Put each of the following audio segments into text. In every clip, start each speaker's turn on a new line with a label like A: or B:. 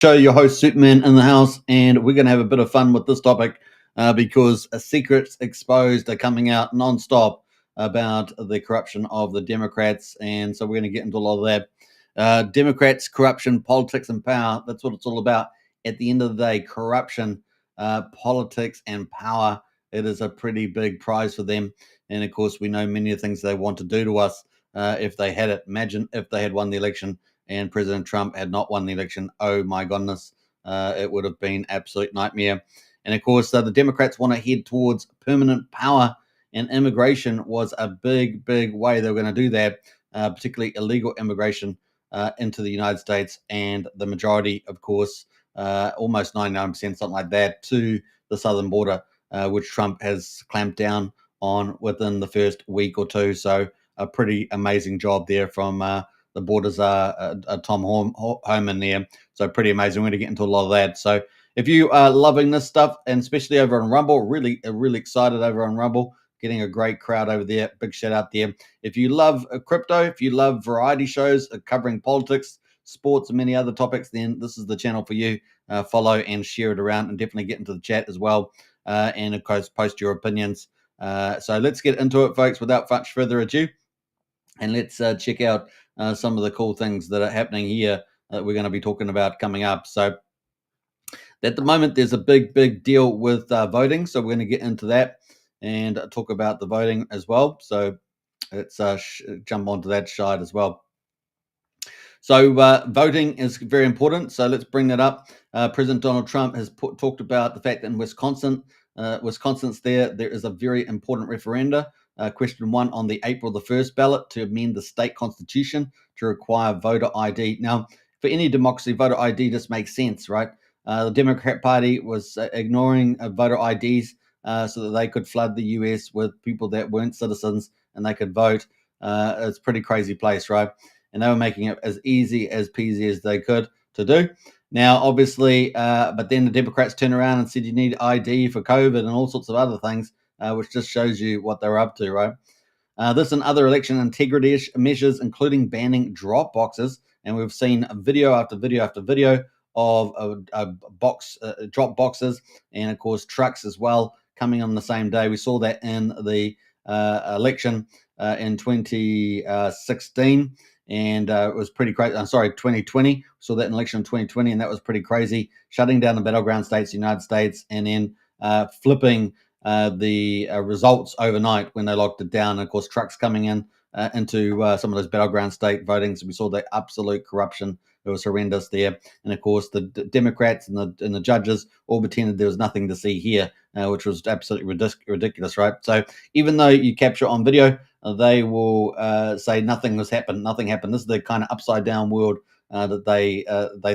A: Show, your host Superman in the house, and we're going to have a bit of fun with this topic because secrets exposed are coming out non-stop about the corruption of the Democrats, and so we're going to get into a lot of that. Democrats, corruption, politics, and power. That's what it's all about. At the end of the day, corruption, politics, and power. It is a pretty big prize for them, and of course, we know many of the things they want to do to us if they had it. Imagine if they had won the election and President Trump had not won the election. Oh my goodness, it would have been absolute nightmare. And of course, the Democrats want to head towards permanent power, and immigration was a big, big way they were going to do that, particularly illegal immigration into the United States, and the majority, of course, almost 99%, something like that, to the southern border, which Trump has clamped down on within the first week or two. So a pretty amazing job there from the borders are Tom Homan there. So pretty amazing. We're going to get into a lot of that. So if you are loving this stuff, and especially over on Rumble, really excited over on Rumble, getting a great crowd over there. Big shout out there. If you love crypto, if you love variety shows covering politics, sports, and many other topics, then this is the channel for you. Follow and share it around, and definitely get into the chat as well. And of course, post your opinions. So let's get into it, folks, without much further ado. And let's check out some of the cool things that are happening here that we're going to be talking about coming up. So at the moment, there's a big deal with voting. So we're going to get into that and talk about the voting as well. So let's jump onto that side as well. So voting is very important. So let's bring that up. President Donald Trump has talked about the fact that in Wisconsin's there is a very important referenda. Question 1 on the April the 1st ballot to amend the state constitution to require voter ID. Now, for any democracy, voter ID just makes sense, right? The Democrat Party was ignoring voter IDs so that they could flood the US with people that weren't citizens and they could vote. It's a pretty crazy place, right? And they were making it as easy as peasy as they could to do. Now, obviously, but then the Democrats turned around and said you need ID for COVID and all sorts of other things, which just shows you what they're up to, right? This and other election integrity measures, including banning drop boxes. And we've seen video after video after video of drop boxes, and of course trucks as well coming on the same day. We saw that in the election in 2016. And it was pretty crazy. I'm sorry, 2020. We saw that in election in 2020, and that was pretty crazy. Shutting down the battleground states, the United States, and then flipping the results overnight when they locked it down. And of course, trucks coming in into some of those battleground state votings. So we saw the absolute corruption. It was horrendous there. And of course, the Democrats and the judges all pretended there was nothing to see here, which was absolutely ridiculous, right? So even though you capture on video, they will say nothing has happened. Nothing happened. This is the kind of upside down world that they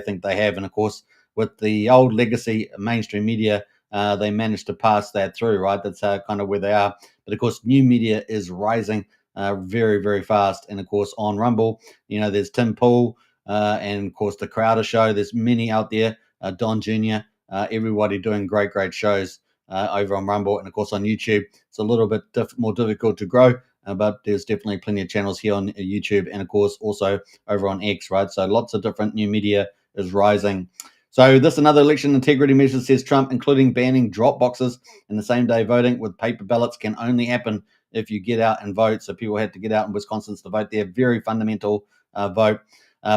A: think they have. And of course, with the old legacy mainstream media, they managed to pass that through, right? That's kind of where they are. But of course, new media is rising very fast. And of course, on Rumble, there's Tim Pool and of course the Crowder Show. There's many out there, Don Jr., everybody doing great shows over on Rumble. And of course on YouTube, it's a little bit more difficult to grow. But there's definitely plenty of channels here on YouTube, and of course also over on X, right? So lots of different new media is rising. So this another election integrity measure, says Trump, including banning drop boxes in the same day voting with paper ballots, can only happen if you get out and vote. So people had to get out in Wisconsin to vote there. Very fundamental vote.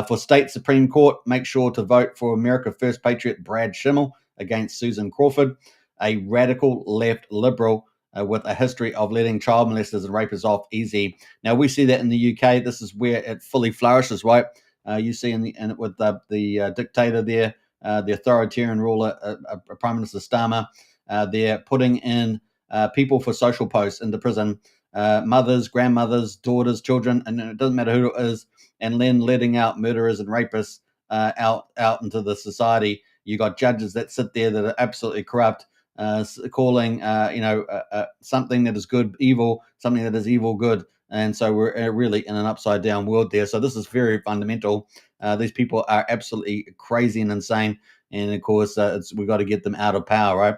A: For state Supreme Court, make sure to vote for America First patriot Brad Schimmel against Susan Crawford, a radical left liberal with a history of letting child molesters and rapists off easy. Now, we see that in the UK. This is where it fully flourishes, right? You see with the dictator there, the authoritarian ruler, Prime Minister Starmer, they're putting in people for social posts into prison, mothers, grandmothers, daughters, children, and it doesn't matter who it is, and then letting out murderers and rapists out into the society. You got judges that sit there that are absolutely corrupt, calling something that is good evil, something that is evil good. And so we're really in an upside down world there. So this is very fundamental. These people are absolutely crazy and insane. And of course, we've got to get them out of power, right?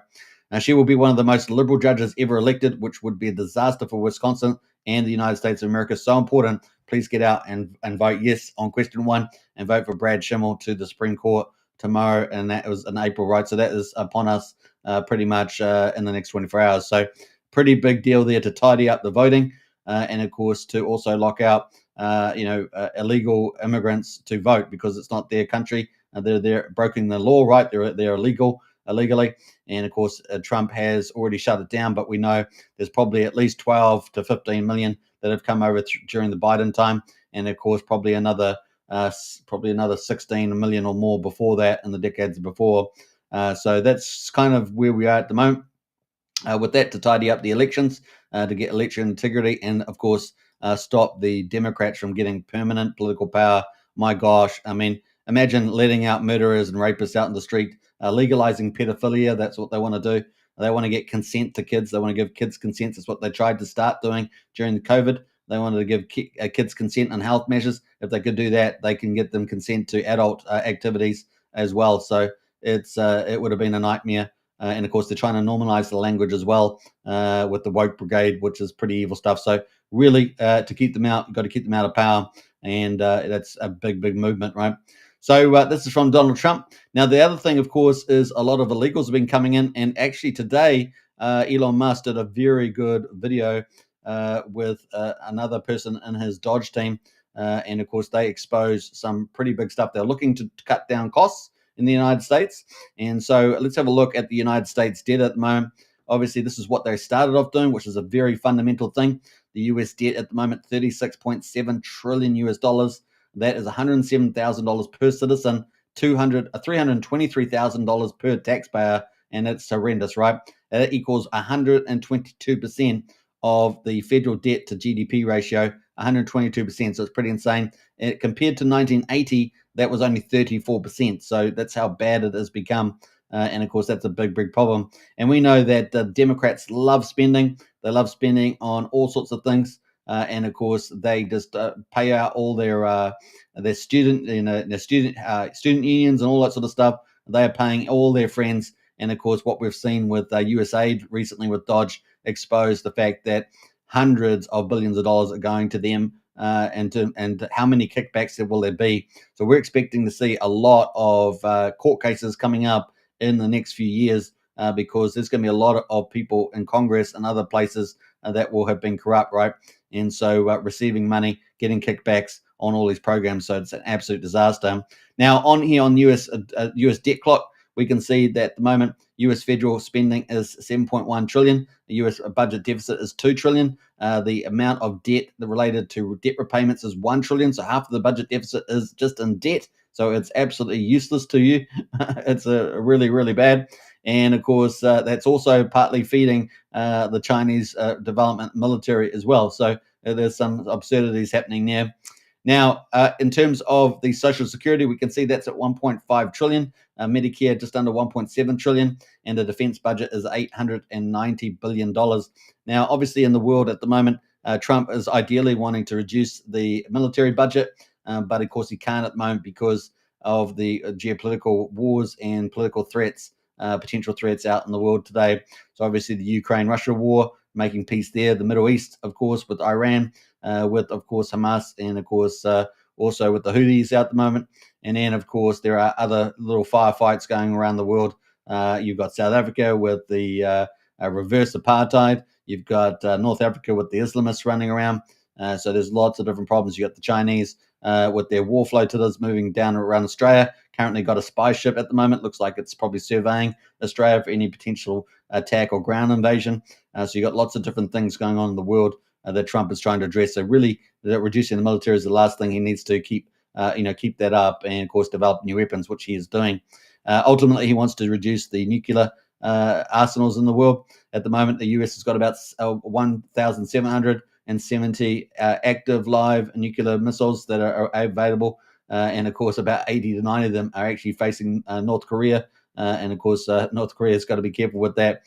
A: Now, she will be one of the most liberal judges ever elected, which would be a disaster for Wisconsin and the United States of America. So important. Please get out and vote yes on question 1 and vote for Brad Schimmel to the Supreme Court tomorrow, and that was in April, right? So that is upon us pretty much in the next 24 hours. So pretty big deal there to tidy up the voting, and of course to also lock out illegal immigrants to vote, because it's not their country. They're breaking the law, right? They're illegally, and of course Trump has already shut it down. But we know there's probably at least 12 to 15 million that have come over during the Biden time, and of course probably another 16 million or more before that in the decades before. So that's kind of where we are at the moment. With that, to tidy up the elections, to get election integrity, and of course stop the Democrats from getting permanent political power. My gosh, I mean, imagine letting out murderers and rapists out in the street, legalizing pedophilia. That's what they want to do. They want to get consent to kids. They want to give kids consent. That's what they tried to start doing during the COVID. They wanted to give kids consent on health measures. If they could do that, they can get them consent to adult activities as well. So it would have been a nightmare. And of course, they're trying to normalize the language as well with the woke brigade, which is pretty evil stuff. So really, to keep them out, you've got to keep them out of power, and that's a big movement, right? So this is from Donald Trump. Now, the other thing, of course, is a lot of illegals have been coming in, and actually today, Elon Musk did a very good video with another person in his Dodge team, and of course, they exposed some pretty big stuff. They're looking to cut down costs in the United States. And so let's have a look at the United States debt at the moment. Obviously, this is what they started off doing, which is a very fundamental thing. The US debt at the moment, 36.7 trillion US dollars. That is $107,000 per citizen, $323,000 per taxpayer, and it's horrendous, right? That equals 122% of the federal debt to GDP ratio, 122%. So it's pretty insane. Compared to 1980, that was only 34%. So that's how bad it has become. And of course, that's a big problem. And we know that the Democrats love spending. They love spending on all sorts of things. And of course, they just pay out all their student, student unions and all that sort of stuff. They are paying all their friends. And of course, what we've seen with USAID recently with Dodge exposed the fact that hundreds of billions of dollars are going to them. And how many kickbacks will there be? So we're expecting to see a lot of court cases coming up in the next few years because there's going to be a lot of people in Congress and other places that will have been corrupt, right? And so receiving money, getting kickbacks on all these programs. So it's an absolute disaster. Now on here on US debt clock, we can see that at the moment US federal spending is 7.1 trillion. The US budget deficit is 2 trillion. The amount of debt related to debt repayments is 1 trillion. So half of the budget deficit is just in debt. So it's absolutely useless to you. It's really bad. And of course, that's also partly feeding the Chinese development military as well. So there's some absurdities happening there. Now, in terms of the Social Security, we can see that's at 1.5 trillion, Medicare just under 1.7 trillion, and the defense budget is $890 billion. Now, obviously, in the world at the moment, Trump is ideally wanting to reduce the military budget, but of course, he can't at the moment because of the geopolitical wars and political threats, potential threats out in the world today. So, obviously, the Ukraine-Russia war, making peace there, the Middle East, of course, with Iran. With, of course, Hamas, and, of course, also with the Houthis at the moment. And then, of course, there are other little firefights going around the world. You've got South Africa with the reverse apartheid. You've got North Africa with the Islamists running around. So there's lots of different problems. You've got the Chinese with their war flotillas moving down around Australia. Currently got a spy ship at the moment. Looks like it's probably surveying Australia for any potential attack or ground invasion. So you've got lots of different things going on in the world that Trump is trying to address. So really, reducing the military is the last thing he needs to keep that up, and of course develop new weapons, which he is doing. Ultimately, he wants to reduce the nuclear arsenals in the world. At the moment, the US has got about 1,770 active live nuclear missiles that are available, and of course, about 80 to 90 of them are actually facing North Korea. And of course, North Korea's got to be careful with that.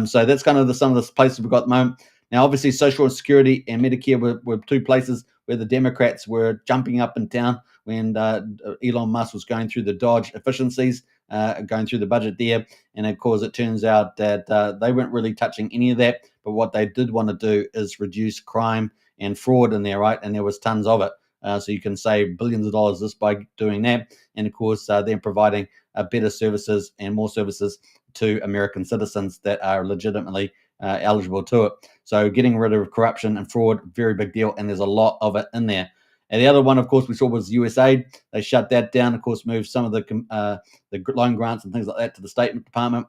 A: So that's kind of some of the places we've got at the moment. Now, obviously, Social Security and Medicare were two places where the Democrats were jumping up and down when Elon Musk was going through the Dodge efficiencies, going through the budget there. And of course, it turns out that they weren't really touching any of that. But what they did want to do is reduce crime and fraud in there, right? And there was tons of it. So you can save billions of dollars just by doing that. And of course, then providing better services and more services to American citizens that are legitimately eligible to it. So getting rid of corruption and fraud, very big deal. And there's a lot of it in there. And the other one, of course, we saw was USAID. They shut that down, of course, moved some of the loan grants and things like that to the State Department.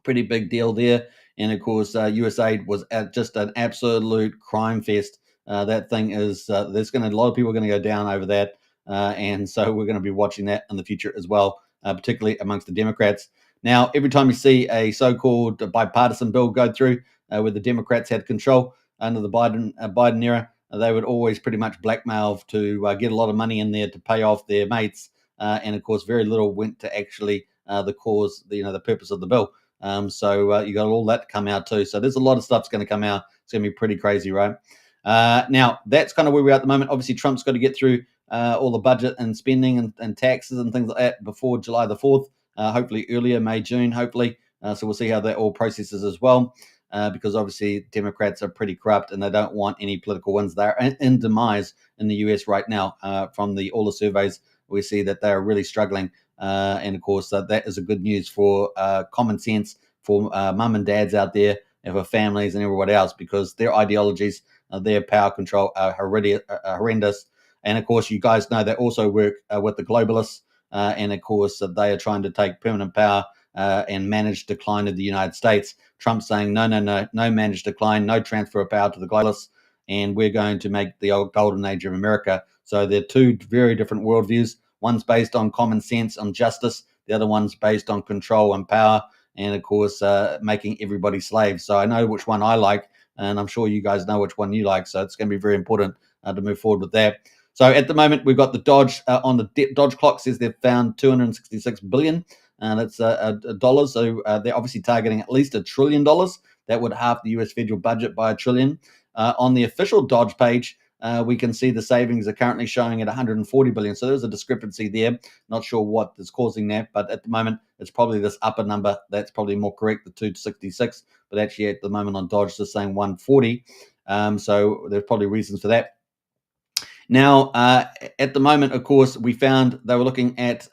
A: Pretty big deal there. And of course, USAID was just an absolute crime fest. That thing is, there's going to, a lot of people are going to go down over that. And so we're going to be watching that in the future as well, particularly amongst the Democrats. Now, every time you see a so-called bipartisan bill go through where the Democrats had control under the Biden era, they would always pretty much blackmail to get a lot of money in there to pay off their mates. And of course, very little went to actually the cause, the purpose of the bill. So you got all that to come out too. So there's a lot of stuff's going to come out. It's going to be pretty crazy, right? Now, that's kind of where we're at the moment. Obviously, Trump's got to get through all the budget and spending and taxes and things like that before July the 4th, hopefully earlier, May, June, hopefully. So we'll see how that all processes as well, because obviously Democrats are pretty corrupt and they don't want any political wins. They're in demise in the US right now. From all the surveys, we see that they're really struggling. And of course, that is a good news for common sense for mum and dads out there and for families and everybody else, because their ideologies, their power control are horrendous. And of course, you guys know they also work with the globalists. And of course, they are trying to take permanent power and manage decline of the United States. Trump's saying, no managed decline, no transfer of power to the globalists. And we're going to make the old golden age of America. So they're two very different worldviews. One's based on common sense, on justice. The other one's based on control and power, and of course, making everybody slaves. So I know which one I like, and I'm sure you guys know which one you like. So it's going to be very important to move forward with that. So at the moment, we've got the Dodge on the Dodge clock says they've found 266 billion, and that's dollars. So they're obviously targeting at least $1 trillion. That would halve the US federal budget by $1 trillion. On the official Dodge page, we can see the savings are currently showing at 140 billion. So there's a discrepancy there. Not sure what is causing that, but at the moment, it's probably this upper number that's probably more correct, the 266. But actually, at the moment on Dodge, they're saying 140. So there's probably reasons for that. Now, at the moment, of course, we found they were looking at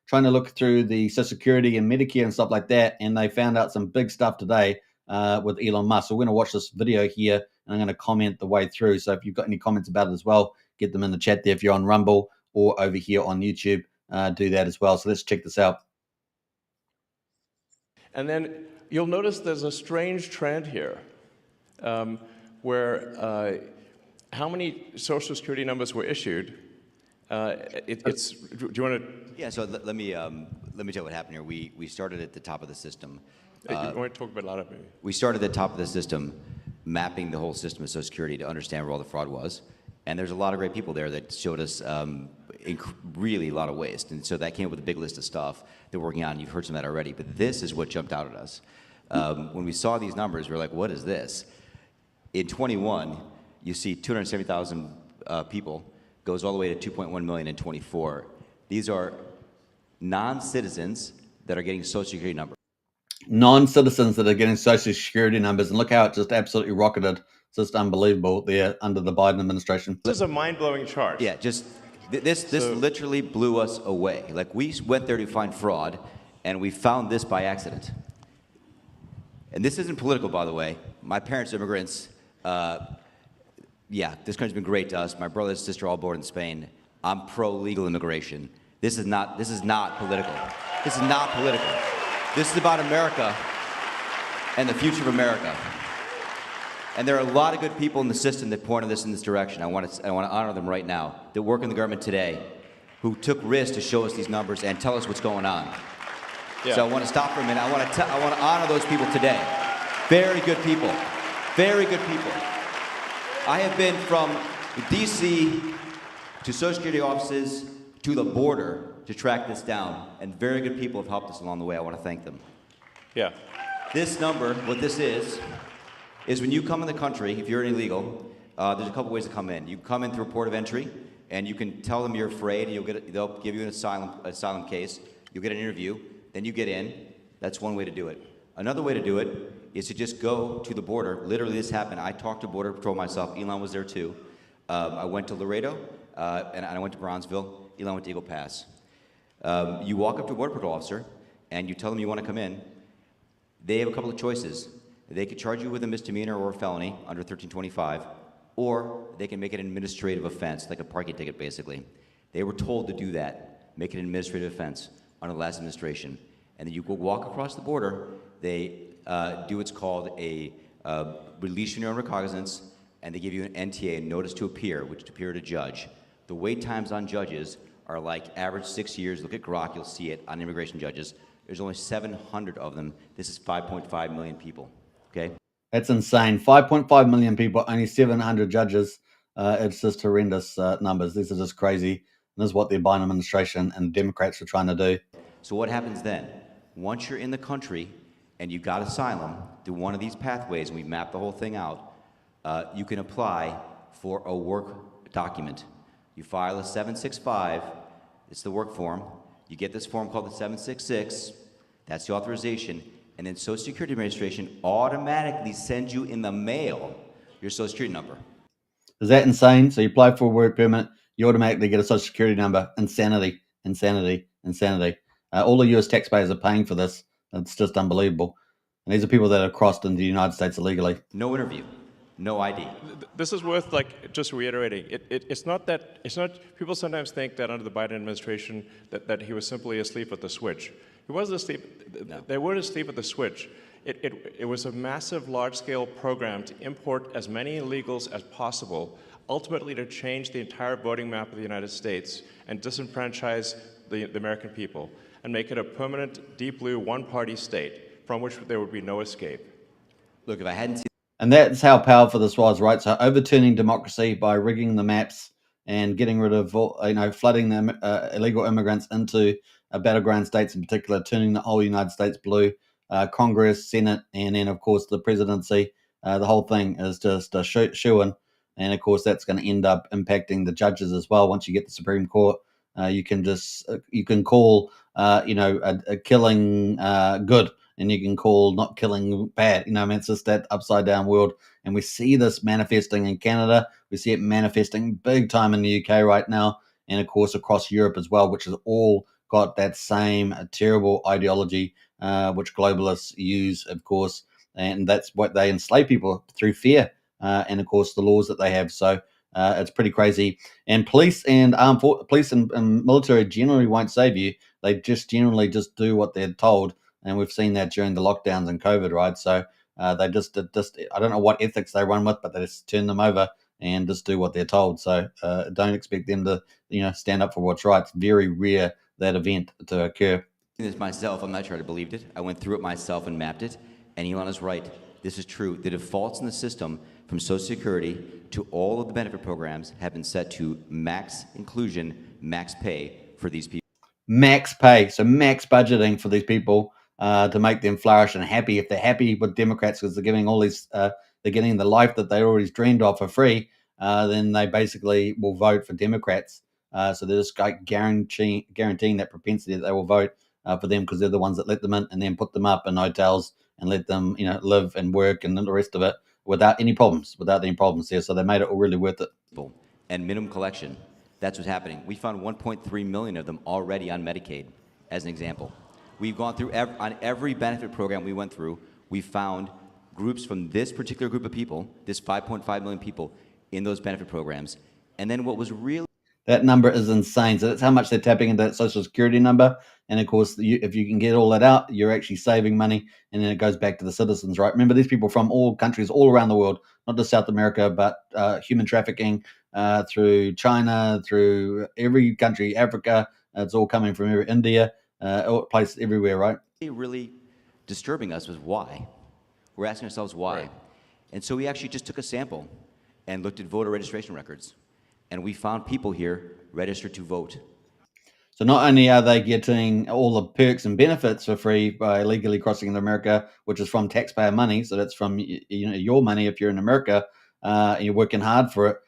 A: trying to look through the Social Security and Medicare and stuff like that, and they found out some big stuff today with Elon Musk. So we're going to watch this video here, and I'm going to comment the way through. So if you've got any comments about it as well, get them in the chat there. If you're on Rumble or over here on YouTube, do that as well. So let's check this out.
B: And then you'll notice there's a strange trend here where how many Social Security numbers were issued. Do you want to?
C: Yeah, so let me tell you what happened here. We started at the top of the system.
B: You want to talk about a lot of it.
C: We started at the top of the system, mapping the whole system of Social Security to understand where all the fraud was. And there's a lot of great people there that showed us really a lot of waste. And so that came up with a big list of stuff they're working on. You've heard some of that already. But this is what jumped out at us. When we saw these numbers, we were like, what is this? In 21, you see 270,000 people, goes all the way to 2.1 million in 24. These are non-citizens that are getting Social Security numbers.
A: Non-citizens that are getting Social Security numbers, and look how it just absolutely rocketed. It's just unbelievable there under the Biden administration.
B: This is a mind-blowing chart.
C: Yeah, just this literally blew us away. Like, we went there to find fraud, and we found this by accident. And this isn't political, by the way. My parents are immigrants. Yeah, this country's been great to us. My brother and sister all born in Spain. I'm pro-legal immigration. This is not political. This is not political. This is about America and the future of America. And there are a lot of good people in the system that pointed us in this direction. I want to honor them right now, that work in the government today, who took risks to show us these numbers and tell us what's going on. Yeah. So I want to stop for a minute. I want to honor those people today. Very good people. Very good people. I have been from D.C. to Social Security offices to the border to track this down, and very good people have helped us along the way. I want to thank them.
B: Yeah.
C: This number, what this is when you come in the country, if you're illegal, there's a couple ways to come in. You come in through a port of entry, and you can tell them you're afraid, and they'll give you an asylum case. You'll get an interview, then you get in. That's one way to do it. Another way to do it is to just go to the border. Literally, this happened. I talked to Border Patrol myself. Elon was there too. I went to Laredo. and I went to Bronzeville. Elon went to Eagle Pass. You walk up to a Border Patrol officer, and you tell them you want to come in. They have a couple of choices. They could charge you with a misdemeanor or a felony under 1325, or they can make it an administrative offense, like a parking ticket, basically. They were told to do that, make it an administrative offense under the last administration. And then you go walk across the border, they do what's called a release your own recognizance, and they give you an NTA, a notice to appear, which to appear to judge. The wait times on judges are like average 6 years. Look at Grok, you'll see it on immigration judges. There's only 700 of them. This is 5.5 million people, okay?
A: That's insane. 5.5 million people, only 700 judges. It's just horrendous numbers. These are just crazy. And this is what the Biden administration and Democrats are trying to do.
C: So what happens then? Once you're in the country and you got asylum through one of these pathways, and we map the whole thing out, you can apply for a work document. You file a 765, it's the work form. You get this form called the 766, that's the authorization, and then Social Security Administration automatically sends you in the mail your Social Security number.
A: Is that insane? So you apply for a work permit, you automatically get a Social Security number. Insanity, insanity, insanity. All the US taxpayers are paying for this. It's just unbelievable. And these are people that have crossed into the United States illegally.
C: No interview, no ID.
B: This is worth just reiterating. It's not people sometimes think that under the Biden administration that he was simply asleep at the switch. He wasn't asleep.
C: No.
B: They weren't asleep at the switch. It was a massive, large-scale program to import as many illegals as possible, ultimately to change the entire voting map of the United States and disenfranchise the American people and make it a permanent, deep blue, one-party state from which there would be no escape.
C: Look, if I hadn't seen...
A: And that's how powerful this was, right? So overturning democracy by rigging the maps and getting rid of, flooding the illegal immigrants into battleground states in particular, turning the whole United States blue, Congress, Senate, and then, of course, the presidency. The whole thing is just a shoo-in. And, of course, that's going to end up impacting the judges as well. Once you get the Supreme Court, you can call, a killing good, and you can call not killing bad. It's just that upside down world. And we see this manifesting in Canada. We see it manifesting big time in the UK right now. And of course, across Europe as well, which has all got that same terrible ideology, which globalists use, of course. And that's what they enslave people through fear. And of course, the laws that they have. So it's pretty crazy. And police and military generally won't save you. They just generally just do what they're told. And we've seen that during the lockdowns and COVID, right? So they just I don't know what ethics they run with, but they just turn them over and just do what they're told. So don't expect them to, stand up for what's right. It's very rare that event to occur.
C: This myself, I'm not sure I believed it. I went through it myself and mapped it, and Elon is right. This is true. The defaults in the system from Social Security to all of the benefit programs have been set to max inclusion, max pay for these people.
A: Max pay, so max budgeting for these people to make them flourish and happy. If they're happy with Democrats because they're giving all these, they're getting the life that they already dreamed of for free, then they basically will vote for Democrats. So they're just guaranteeing that propensity that they will vote for them because they're the ones that let them in and then put them up in hotels and let them, live and work and the rest of it without any problems there. So they made it all really worth it.
C: And minimum collection, that's what's happening. We found 1.3 million of them already on Medicaid, as an example. We've gone through on every benefit program we went through, we found groups from this particular group of people, this 5.5 million people in those benefit programs. And then what was really...
A: That number is insane. So that's how much they're tapping into that Social Security number. And of course, if you can get all that out, you're actually saving money. And then it goes back to the citizens, right? Remember, these people from all countries all around the world, not just South America, but human trafficking through China, through every country, Africa. It's all coming from India, places everywhere, right?
C: Really disturbing us was why. We're asking ourselves why. Right. And so we actually just took a sample and looked at voter registration records. And we found people here registered to vote.
A: So not only are they getting all the perks and benefits for free by illegally crossing into America, which is from taxpayer money, so that's from your money if you're in America, and you're working hard for it,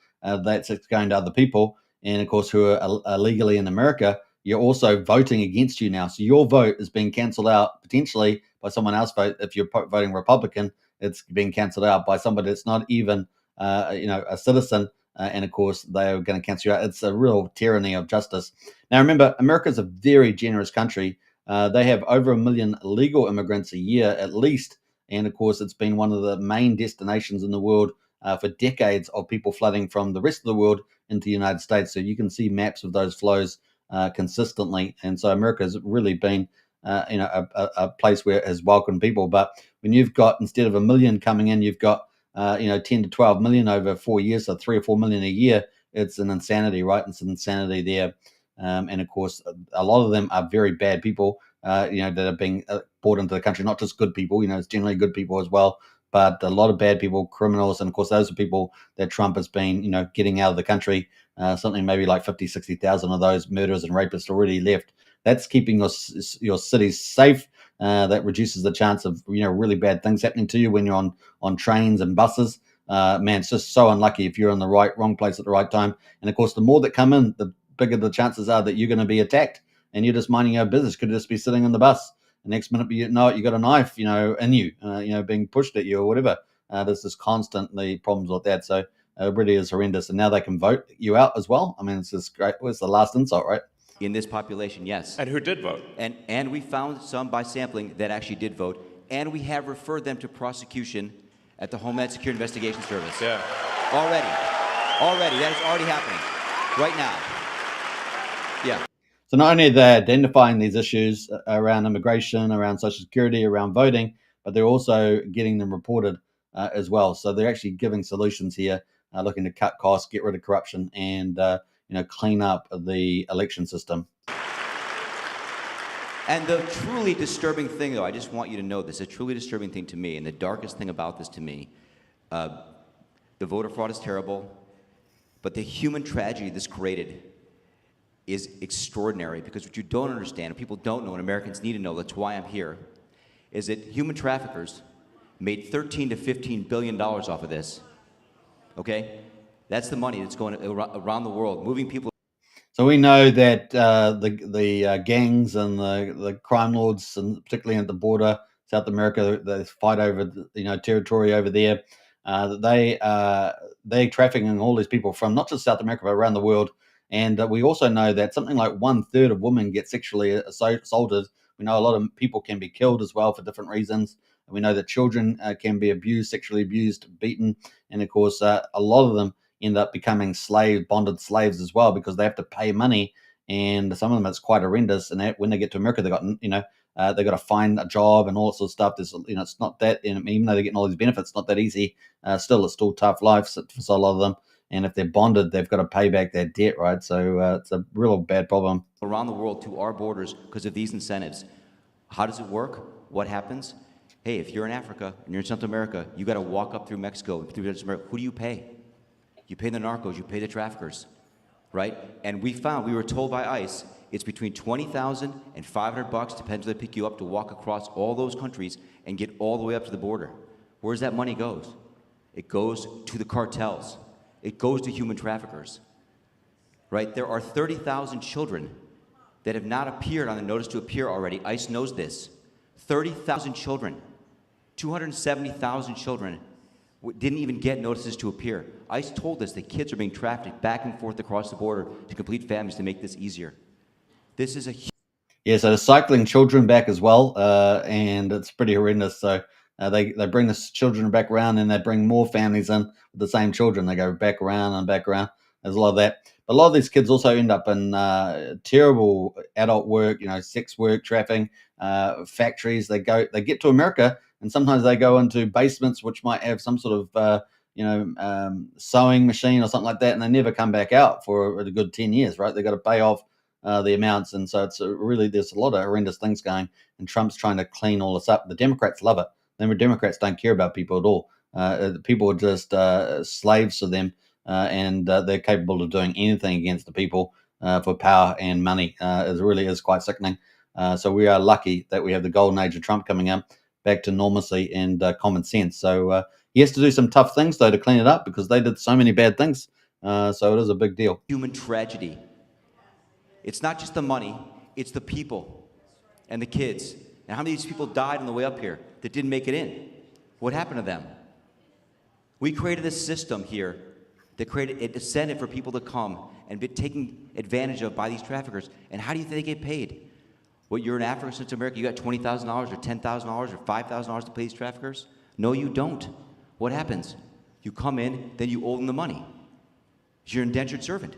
A: that's going to other people. And of course, who are illegally in America, you're also voting against you now. So your vote is being cancelled out potentially by someone else vote. If you're voting Republican, it's being cancelled out by somebody that's not even a citizen and of course they are going to cancel you out. It's a real tyranny of justice. Now remember, America is a very generous country. They have over 1 million legal immigrants a year at least, and of course it's been one of the main destinations in the world for decades of people flooding from the rest of the world into the United States. So you can see maps of those flows consistently, and so America has really been a place where it has welcomed people. But when you've got, instead of 1 million coming in, you've got 10 to 12 million over 4 years, so 3 or 4 million a year. It's an insanity, right? It's an insanity there. And of course, a lot of them are very bad people, that are being brought into the country. Not just good people, it's generally good people as well, but a lot of bad people, criminals. And of course, those are people that Trump has been, getting out of the country. Something maybe like 50, 60,000 of those murderers and rapists already left. That's keeping your cities safe. That reduces the chance of really bad things happening to you when you're on trains and buses. Man, it's just so unlucky if you're in the wrong place at the right time. And of course, the more that come in, the bigger the chances are that you're going to be attacked. And you're just minding your business. Could just be sitting in the bus. The next minute, you know it, you got a knife, in you, being pushed at you or whatever. There's just constantly problems with that. So it really is horrendous. And now they can vote you out as well. I mean, it's just great. Well, it's the last insult, right?
C: In this population, yes.
B: And who did vote?
C: And we found some by sampling that actually did vote, and we have referred them to prosecution at the Homeland Security Investigation Service.
B: Yeah.
C: Already, that is already happening right now. Yeah.
A: So not only are they identifying these issues around immigration, around Social Security, around voting, but they're also getting them reported as well. So they're actually giving solutions here, looking to cut costs, get rid of corruption, and clean up the election system.
C: And the truly disturbing thing, though, I just want you to know this, a truly disturbing thing to me, and the darkest thing about this to me, the voter fraud is terrible, but the human tragedy this created is extraordinary, because what you don't understand, and people don't know, and Americans need to know, that's why I'm here, is that human traffickers made $13 to $15 billion off of this, okay? That's the money that's going around the world, moving people.
A: So we know that the gangs and the crime lords, and particularly at the border, South America, they fight over territory over there. They're trafficking all these people from not just South America but around the world. And we also know that something like 1/3 of women get sexually assaulted. We know a lot of people can be killed as well for different reasons. We know that children can be abused, sexually abused, beaten, and of course, a lot of them end up becoming bonded slaves as well, because they have to pay money, and some of them it's quite horrendous. And when they get to America, they got they got to find a job and all sorts of stuff. There's it's not that, even though they're getting all these benefits, it's not that easy. It's still tough life for a lot of them. And if they're bonded, they've got to pay back their debt, right? So it's a real bad problem.
C: Around the world to our borders because of these incentives. How does it work? What happens? Hey, if you're in Africa and you're in Central America, you got to walk up through Mexico, through Central America. Who do you pay? You pay the narcos, you pay the traffickers, right? And we were told by ICE, it's between $20,000 and $500, depends where they pick you up, to walk across all those countries and get all the way up to the border. Where's that money goes? It goes to the cartels. It goes to human traffickers, right? There are 30,000 children that have not appeared on the notice to appear already. ICE knows this. 30,000 children, 270,000 children didn't even get notices to appear. ICE told us that kids are being trafficked back and forth across the border to complete families to make this easier. This is a
A: so they're cycling children back as well, and it's pretty horrendous. So they bring the children back around, and they bring more families in with the same children. They go back around and back around. There's a lot of that. But a lot of these kids also end up in terrible adult work, sex work, trafficking, factories. They get to America, and sometimes they go into basements which might have some sort of sewing machine or something like that, and they never come back out for a good 10 years, right? They've got to pay off the amounts, and so it's there's a lot of horrendous things going, and Trump's trying to clean all this up. The Democrats love it. The Democrats don't care about people at all. People are just slaves to them, and they're capable of doing anything against the people for power and money. It really is quite sickening. So we are lucky that we have the golden age of Trump coming up, back to normalcy and common sense. So he has to do some tough things, though, to clean it up, because they did so many bad things. So it is a big deal.
C: Human tragedy. It's not just the money, it's the people and the kids. And how many of these people died on the way up here that didn't make it in? What happened to them? We created a system here They created an incentive for people to come and be taken advantage of by these traffickers. And how do you think they get paid? Well, you're in Africa, Central America, you got $20,000 or $10,000 or $5,000 to pay these traffickers? No, you don't. What happens? You come in, then you owe them the money. You're an indentured servant.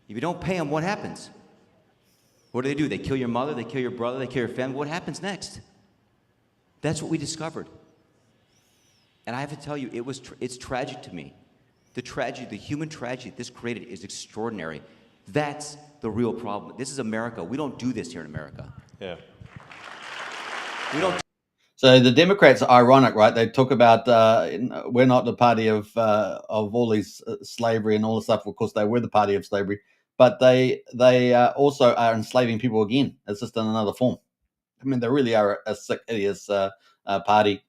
C: If you don't pay them, what happens? What do? They kill your mother, they kill your brother, they kill your family. What happens next? That's what we discovered. And I have to tell you, it's tragic to me. The tragedy, the human tragedy this created is extraordinary. That's the real problem. This is America. We don't do this here in America.
B: Yeah.
C: We don't.
A: So the Democrats are ironic, right? They talk about we're not the party of all these slavery and all the stuff. Of course, they were the party of slavery, but they also are enslaving people again. It's just in another form. I mean, they really are a sick, hideous party,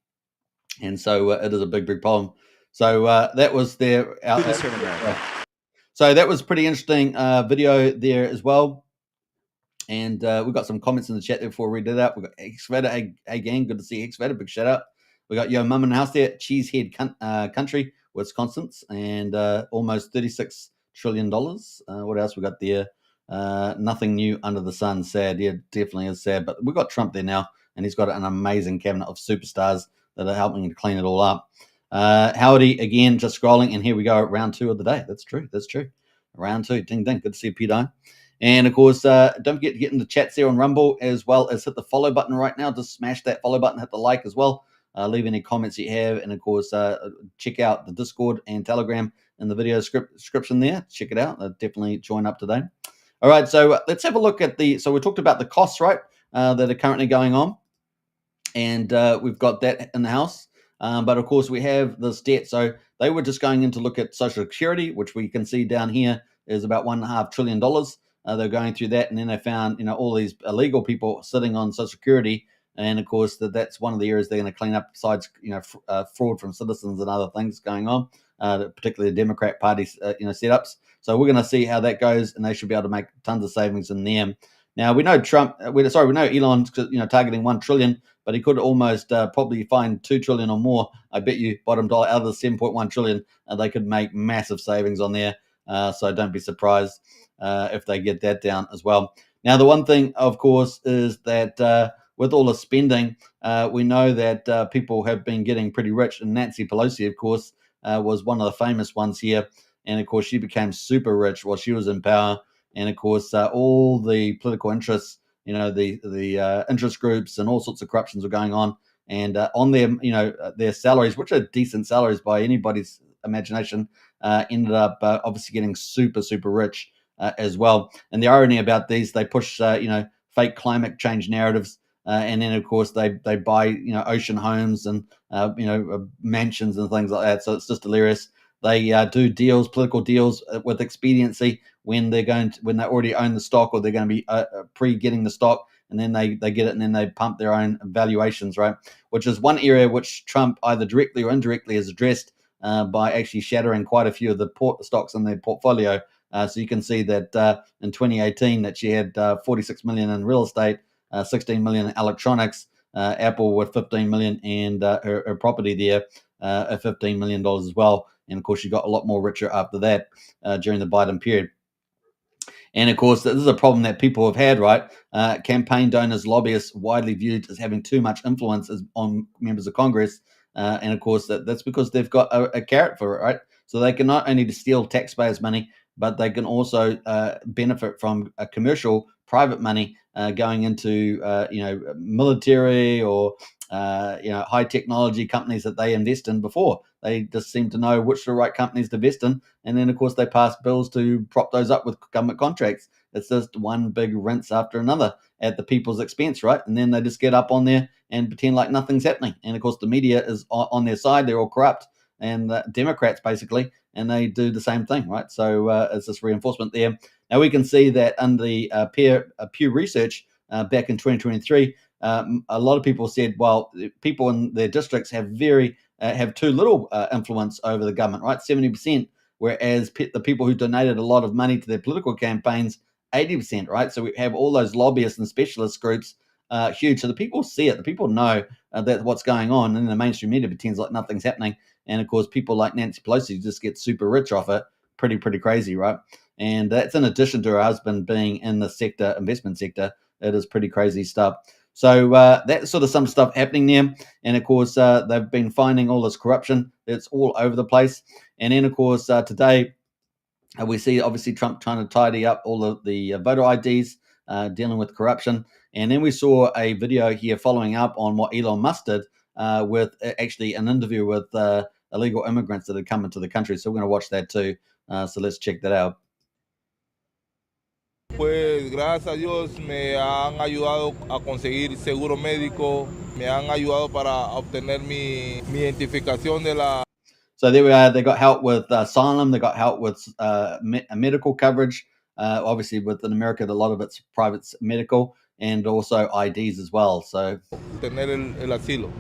A: and so it is a big, big problem. So that was their. So that was pretty interesting video there as well. And we've got some comments in the chat there before we read it out. We've got Excavator again. Good to see Excavator. Big shout out. We got Yo Mum in the house there. Cheesehead Country, Wisconsin, and almost $36 trillion. What else we got there? Nothing new under the sun. Sad. Yeah, definitely is sad. But we've got Trump there now, and he's got an amazing cabinet of superstars that are helping to clean it all up. Howdy again, just scrolling, and here we go, round 2 of the day. That's true. Round 2. Ding, ding. Good to see you, Peter. And of course, don't forget to get in the chats there on Rumble, as well as hit the follow button right now. Just smash that follow button, hit the like as well. Leave any comments you have, and of course, check out the Discord and Telegram in the video description there. Check it out. Definitely join up today. All right, so let's have a look at so we talked about the costs, right, that are currently going on, and we've got that in the house. But of course, we have this debt. So they were just going in to look at Social Security, which we can see down here is about $1.5 trillion. They're going through that, and then they found, all these illegal people sitting on Social Security, and of course that's one of the areas they're going to clean up. Besides, fraud from citizens and other things going on, particularly the Democrat Party, setups. So we're going to see how that goes, and they should be able to make tons of savings in them. Now we know we know Elon's targeting $1 trillion, but he could almost probably find $2 trillion or more. I bet you bottom dollar out of the $7.1 trillion, they could make massive savings on there. So don't be surprised if they get that down as well. Now, the one thing, of course, is that with all the spending, we know that people have been getting pretty rich. And Nancy Pelosi, of course, was one of the famous ones here. And, of course, she became super rich while she was in power. And, of course, all the political interests, the interest groups and all sorts of corruptions were going on. And on their salaries, which are decent salaries by anybody's imagination, ended up obviously getting super, super rich as well. And the irony about these, they push, fake climate change narratives. And then, of course, they buy, ocean homes and, mansions and things like that. So it's just hilarious. They do deals, political deals with expediency when they already own the stock, or they're going to be pre-getting the stock, and then they get it, and then they pump their own valuations, right? Which is one area which Trump either directly or indirectly has addressed by actually shattering quite a few of the stocks in their portfolio. So you can see that in 2018 that she had $46 million in real estate, $16 million in electronics, Apple with $15 million, and her property there at $15 million as well. And of course, she got a lot more richer after that during the Biden period. And of course, this is a problem that people have had, right? Campaign donors, lobbyists, widely viewed as having too much influence on members of Congress. And of course, that's because they've got a carrot for it, right? So they can not only steal taxpayers' money, but they can also benefit from a commercial, private money going into, military or, high technology companies that they invest in before. They just seem to know which are the right companies to invest in. And then, of course, they pass bills to prop those up with government contracts. It's just one big rinse after another at the people's expense, right? And then they just get up on there and pretend like nothing's happening. And, of course, the media is on their side. They're all corrupt. And Democrats, basically, and they do the same thing, right? So it's this reinforcement there. Now, we can see that under the Pew Research back in 2023, a lot of people said, well, people in their districts have too little influence over the government, right? 70%, whereas the people who donated a lot of money to their political campaigns, 80%, right? So we have all those lobbyists and specialist groups huge. So the people see it. The people know that what's going on, and the mainstream media pretends like nothing's happening. And of course, people like Nancy Pelosi just get super rich off it. Pretty crazy, right? And that's in addition to her husband being in the sector, investment sector. It is pretty crazy stuff. So that's sort of some stuff happening there. And of course, they've been finding all this corruption. It's all over the place. And then, of course, today we see obviously Trump trying to tidy up all of the voter IDs, dealing with corruption. And then we saw a video here following up on what Elon Musk did with actually an interview with illegal immigrants that had come into the country. So we're going to watch that too. So let's check that out.
D: Pues gracias a Dios me han ayudado a conseguir seguro médico, me han ayudado para obtener mi identificación de la.
A: So there we are. They got help with Signum. They got help with medical coverage. Obviously, within America, a lot of it's private medical and also IDs as well. So
D: Obtener el asilo,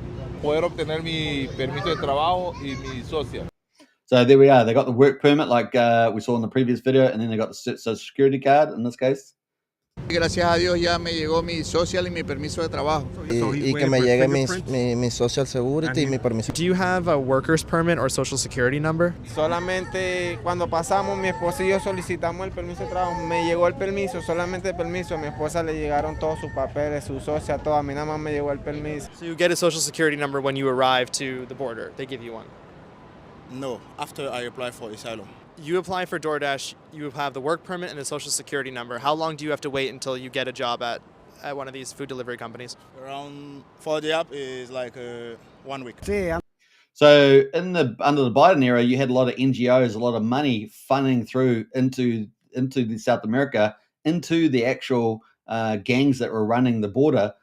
D: poder obtener mi permiso de trabajo y mi social.
A: So there we are. They got the work permit like we saw in the previous video, and then they got the social security card in this case.
E: Gracias a Dios ya me llegó mi social y mi permiso de trabajo.
F: Y que me llegue mi social security y mi permiso.
G: Do you have a worker's permit or social security number?
H: Solamente cuando pasamos, mi esposa y yo solicitamos el permiso de trabajo. Me llegó el permiso, solamente el permiso. A mi esposa le llegaron todos sus papeles, su socia, todo. A mí nada más me llegó el permiso.
G: So you get a social security number when you arrive to the border. They give you one.
I: No, after I apply for asylum.
G: You apply for DoorDash, you have the work permit and a social security number. How long do you have to wait until you get a job at one of these food delivery companies?
I: Around for the app is like 1 week.
A: So under the Biden era, you had a lot of NGOs, a lot of money funding through into the South America, into the actual gangs that were running the border,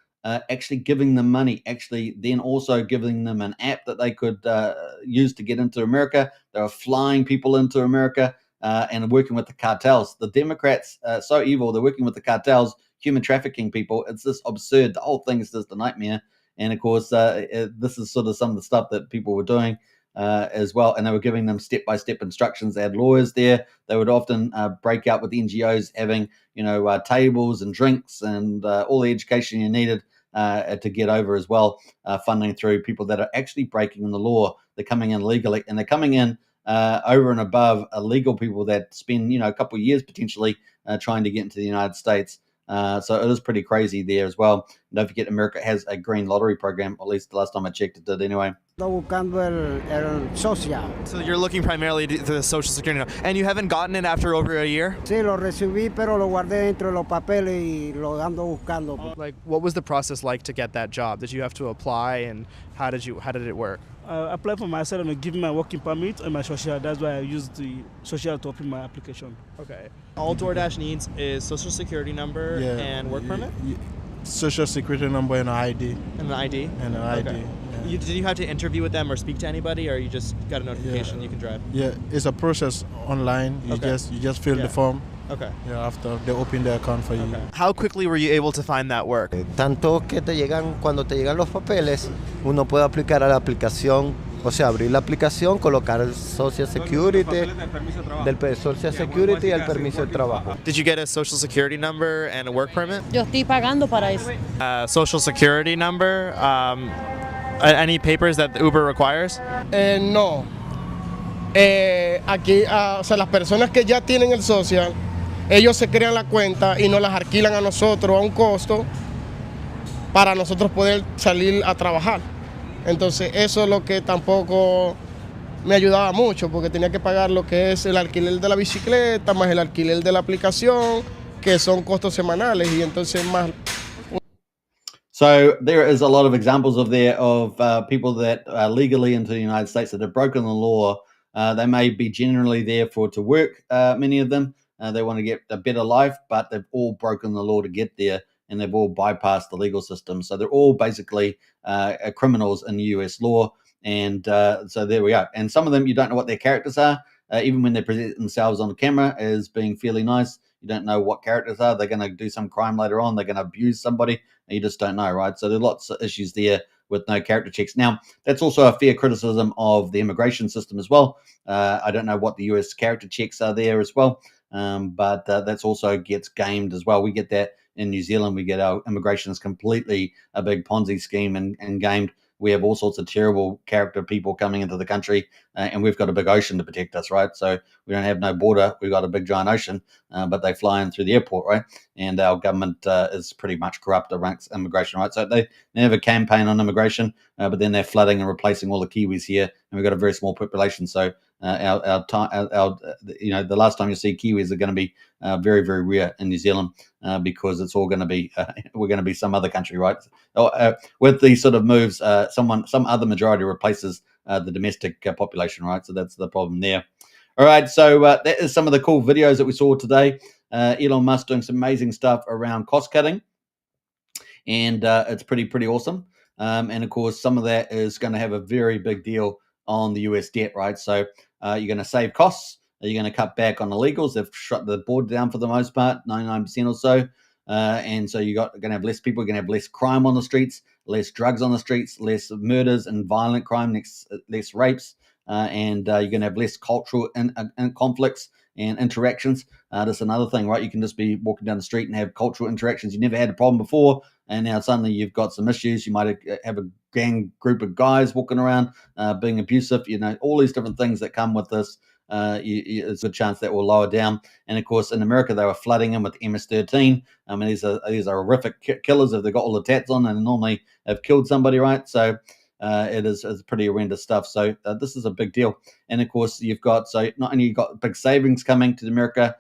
A: actually giving them money, actually then also giving them an app that they could use to get into America. They were flying people into America and working with the cartels. The Democrats are so evil. They're working with the cartels, human trafficking people. It's just absurd. The whole thing is just a nightmare. And of course, this is sort of some of the stuff that people were doing as well. And they were giving them step-by-step instructions. They had lawyers there. They would often break out with the NGOs having, tables and drinks and all the education you needed to get over as well, funding through people that are actually breaking the law. They're coming in legally, and they're coming in over and above illegal people that spend, a couple of years potentially trying to get into the United States. So it is pretty crazy there as well. And don't forget, America has a green lottery program, or at least the last time I checked it did anyway.
G: So you're looking primarily to the social security number. And you haven't gotten it after over a year?
J: Sí, lo recibí, pero lo guardé dentro de los papeles y lo ando buscando.
G: Like, what was the process like to get that job? Did you have to apply, and how did it work?
J: I applied for myself and give me my working permit and my social. That's why I used the social to open my application.
G: Okay. All DoorDash needs is social security number and work permit?
F: Social security number and an ID.
G: And an ID?
F: And an ID.
G: Okay. Did you have to interview with them or speak to anybody, or you just got a notification you can drive?
F: Yeah, it's a process online. You just fill the form.
G: Okay.
F: Yeah, after they open the account for you.
G: Okay. How quickly were you able to find that work?
K: Tanto que cuando te llegan los papeles, uno puede aplicar a la aplicación, o sea, abrir la aplicación, colocar el Social Security, del Social Security y el permiso de trabajo.
G: Did you get a social security number and a work permit?
L: Yo estoy pagando para eso.
G: Social security number, any papers that Uber requires?
M: No. Aquí, o sea, las personas que ya tienen el social, ellos se crean la cuenta y nos las alquilan a nosotros a un costo para nosotros poder salir a trabajar. Entonces eso es lo que tampoco me ayudaba mucho, porque tenía que pagar lo que es el alquiler de la bicicleta, más el alquiler de la aplicación, que son costos semanales, y entonces más.
A: So there is a lot of examples of people that are legally into the United States that have broken the law. They may be generally there to work, many of them. They want to get a better life, but they've all broken the law to get there, and they've all bypassed the legal system. So they're all basically criminals in the US law. And so there we are. And some of them, you don't know what their characters are. Even when they present themselves on the camera as being fairly nice, you don't know what characters are. They're going to do some crime later on. They're going to abuse somebody. And you just don't know, right? So there are lots of issues there with no character checks. Now, that's also a fair criticism of the immigration system as well. I don't know what the US character checks are there as well. But that's also gets gamed as well. We get that in New Zealand, we get our immigration is completely a big Ponzi scheme and gamed. We have all sorts of terrible character people coming into the country, and we've got a big ocean to protect us, right? So we don't have no border. We've got a big giant ocean, but they fly in through the airport, right? And our government is pretty much corrupt amongst immigration, right? So they have a campaign on immigration, but then they're flooding and replacing all the Kiwis here, and we've got a very small population. So the last time you see Kiwis are going to be very, very rare in New Zealand because it's all going to be we're going to be some other country, right? With these sort of moves, some other majority replaces the domestic population, right? So that's the problem there. All right, so that is some of the cool videos that we saw today. Elon Musk doing some amazing stuff around cost cutting, and it's pretty awesome. And of course, some of that is going to have a very big deal on the US debt, right? So you're going to save costs. You're going to cut back on illegals. They've shut the border down for the most part, 99% or so. And so you're going to have less people. You're going to have less crime on the streets, less drugs on the streets, less murders and violent crime, less rapes. And you're going to have less cultural conflicts and interactions. That's another thing, right? You can just be walking down the street and have cultural interactions. You never had a problem before, and now suddenly you've got some issues. You might have a gang group of guys walking around being abusive. All these different things that come with this. There's a good chance that will lower down. And of course, in America, they were flooding them with MS-13. I mean, these are horrific killers if they've got all the tats on and normally have killed somebody, right? So it is pretty horrendous stuff. So this is a big deal. And of course, you've got not only you've got big savings coming to America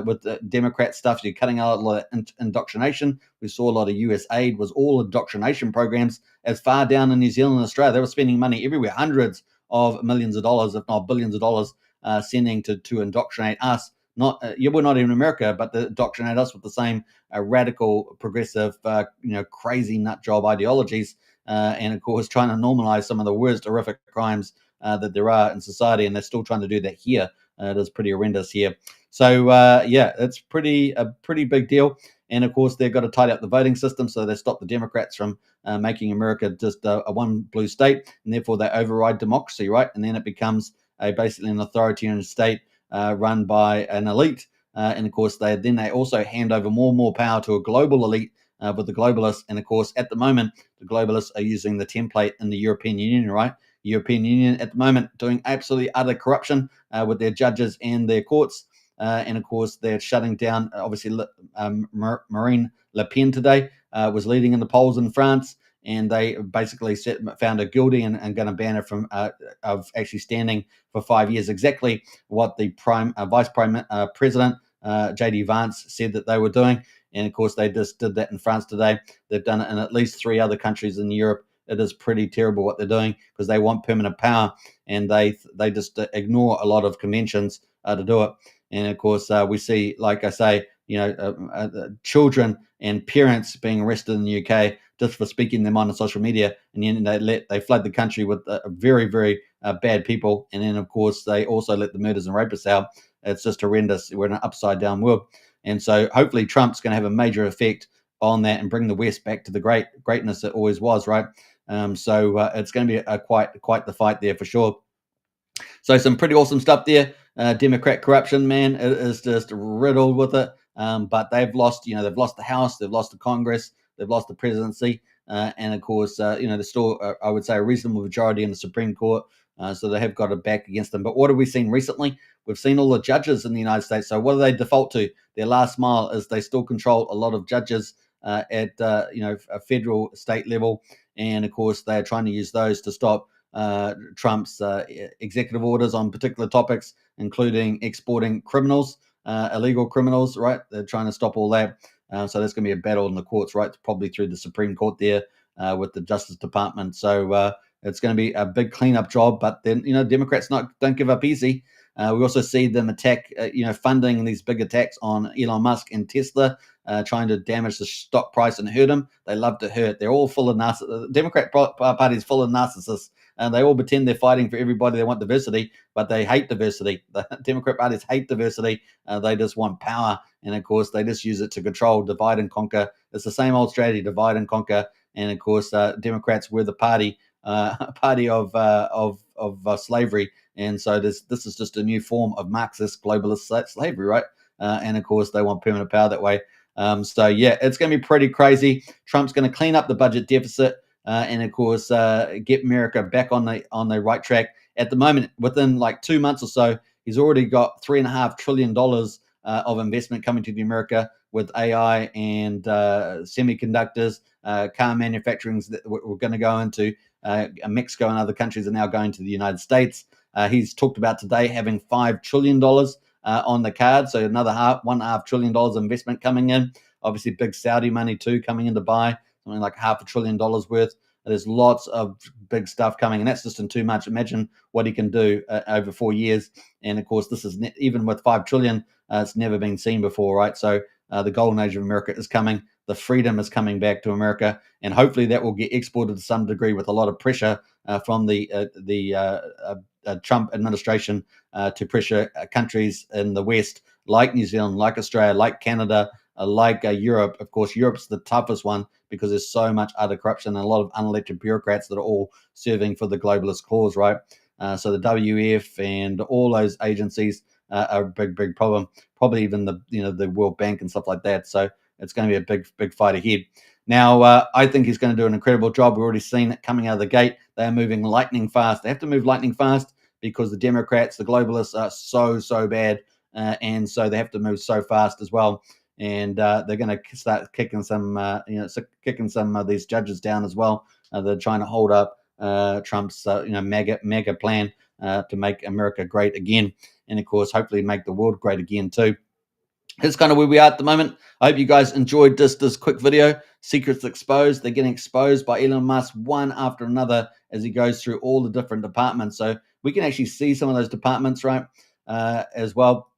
A: with the Democrat stuff, you're cutting out a lot of indoctrination. We saw a lot of US aid was all indoctrination programs as far down in New Zealand and Australia. They were spending money everywhere, hundreds of millions of dollars, if not billions of dollars, sending to indoctrinate us. We're not even in America, but to indoctrinate us with the same radical, progressive, crazy nut job ideologies, and of course trying to normalize some of the worst horrific crimes that there are in society, and they're still trying to do that here. It is pretty horrendous here. So it's a pretty big deal. And of course, they've got to tidy up the voting system, so they stop the Democrats from making America just a one blue state, and therefore they override democracy, right? And then it becomes basically an authoritarian state run by an elite. And of course, they also hand over more and more power to a global elite with the globalists. And of course, at the moment, the globalists are using the template in the European Union, right? European Union at the moment doing absolutely utter corruption with their judges and their courts. And of course, they're shutting down, obviously, Marine Le Pen today was leading in the polls in France. And they basically found her guilty and going to ban her from of actually standing for 5 years. Exactly what the Vice President J.D. Vance said that they were doing. And of course, they just did that in France today. They've done it in at least 3 other countries in Europe. It is pretty terrible what they're doing because they want permanent power, and they just ignore a lot of conventions to do it. And of course, we see, like I say, children and parents being arrested in the UK just for speaking their mind on social media, and then they flood the country with very, very bad people, and then of course they also let the murders and rapists out. It's just horrendous. We're in an upside down world, and so hopefully Trump's going to have a major effect on that and bring the West back to the greatness it always was, right? So it's going to be quite the fight there for sure. So some pretty awesome stuff there. Democrat corruption, man, it is just riddled with it. But they've lost the House, they've lost the Congress, they've lost the presidency, and of course, there's still, I would say, a reasonable majority in the Supreme Court. So they have got it back against them. But what have we seen recently? We've seen all the judges in the United States. So what do they default to? Their last mile is they still control a lot of judges at a federal, state level, and of course they are trying to use those to stop Trump's executive orders on particular topics, including exporting criminals, illegal criminals, right? They're trying to stop all that. So there's going to be a battle in the courts, right? Probably through the Supreme Court there with the Justice Department. So it's going to be a big cleanup job. But then, Democrats don't give up easy. We also see them attack, funding these big attacks on Elon Musk and Tesla, trying to damage the stock price and hurt him. They love to hurt. They're all full of narcissists. The Democrat Party is full of narcissists. And they all pretend they're fighting for everybody. They want diversity, but they hate diversity. The Democrat parties hate diversity. They just want power. And, of course, they just use it to control, divide and conquer. It's the same old strategy, divide and conquer. And, of course, Democrats were the party of slavery. And so this is just a new form of Marxist globalist slavery, right? And, of course, they want permanent power that way. So yeah, it's going to be pretty crazy. Trump's going to clean up the budget deficit and of course get America back on the right track. At the moment, within like 2 months or so, he's already got $3.5 trillion of investment coming to the America with AI and semiconductors, car manufacturing that we're going to go into. Mexico and other countries are now going to the United States. He's talked about today having $5 trillion on the card, so another $1.5 trillion of investment coming in. Obviously, big Saudi money too coming in to buy something like $500 billion worth. There's lots of big stuff coming, and that's just in 2 months. Imagine what he can do over 4 years. And of course, this is even with $5 trillion, it's never been seen before, right? So the golden age of America is coming. The freedom is coming back to America, and hopefully that will get exported to some degree with a lot of pressure from the Trump administration to pressure countries in the West, like New Zealand, like Australia, like Canada, like Europe. Of course, Europe's the toughest one because there's so much utter corruption and a lot of unelected bureaucrats that are all serving for the globalist cause, right? So the WF and all those agencies are a big problem. Probably even the World Bank and stuff like that. So it's going to be a big fight ahead. Now, I think he's going to do an incredible job. We've already seen it coming out of the gate. They are moving lightning fast. They have to move lightning fast because the Democrats, the globalists, are so bad, and so they have to move so fast as well. And they're going to start kicking some of these judges down as well. They're trying to hold up Trump's mega plan to make America great again, and of course, hopefully, make the world great again too. Here's kind of where we are at the moment. I hope you guys enjoyed this quick video. Secrets exposed. They're getting exposed by Elon Musk one after another as he goes through all the different departments. So we can actually see some of those departments, right, as well.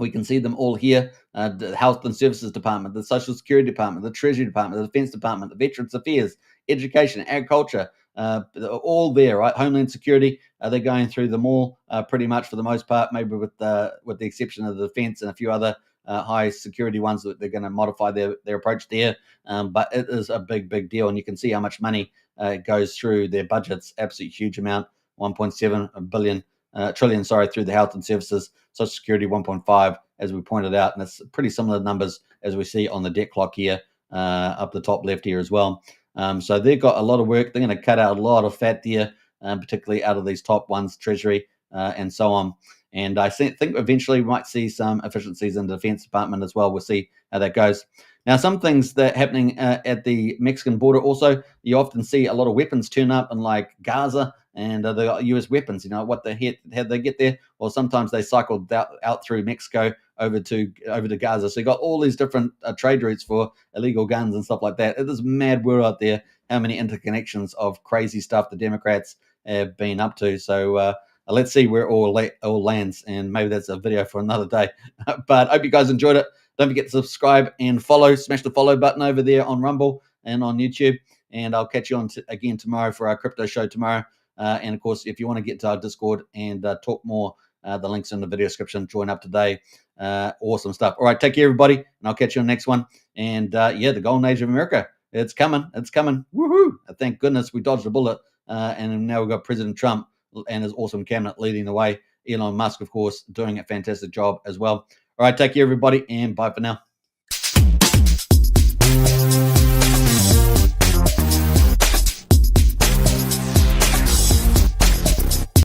A: We can see them all here. The Health and Services Department, the Social Security Department, the Treasury Department, the Defense Department, the Veterans Affairs, Education, Agriculture, all there, right? Homeland Security, they're going through them all pretty much for the most part, maybe with the exception of the defense and a few other high security ones that they're going to modify their approach there. But it is a big deal, and you can see how much money goes through their budgets, absolute huge amount, 1.7 trillion, through the health and services, Social Security 1.5, as we pointed out, and it's pretty similar numbers as we see on the debt clock here up the top left here as well. So they've got a lot of work. They're going to cut out a lot of fat there, particularly out of these top ones, Treasury and so on. And I think eventually we might see some efficiencies in the Defense Department as well. We'll see how that goes. Now, some things that are happening at the Mexican border also, you often see a lot of weapons turn up in like Gaza and the US weapons. You know, what the heck, how they get there? Well, sometimes they cycled out through Mexico over to Gaza. So you got all these different trade routes for illegal guns and stuff like that. It is mad world out there, how many interconnections of crazy stuff the Democrats have been up to. So let's see where it all lands, and maybe that's a video for another day. But I hope you guys enjoyed it. Don't forget to subscribe and follow. Smash the follow button over there on Rumble and on YouTube. And I'll catch you on again tomorrow for our crypto show tomorrow. And of course, if you want to get to our Discord and talk more, the link's in the video description. Join up today. Awesome stuff. All right, take care, everybody, and I'll catch you on the next one. And the golden age of America. It's coming. It's coming. Woohoo! Thank goodness we dodged a bullet. And now we've got President Trump and his awesome cabinet leading the way. Elon Musk, of course, doing a fantastic job as well. All right, take care, everybody, and bye for now.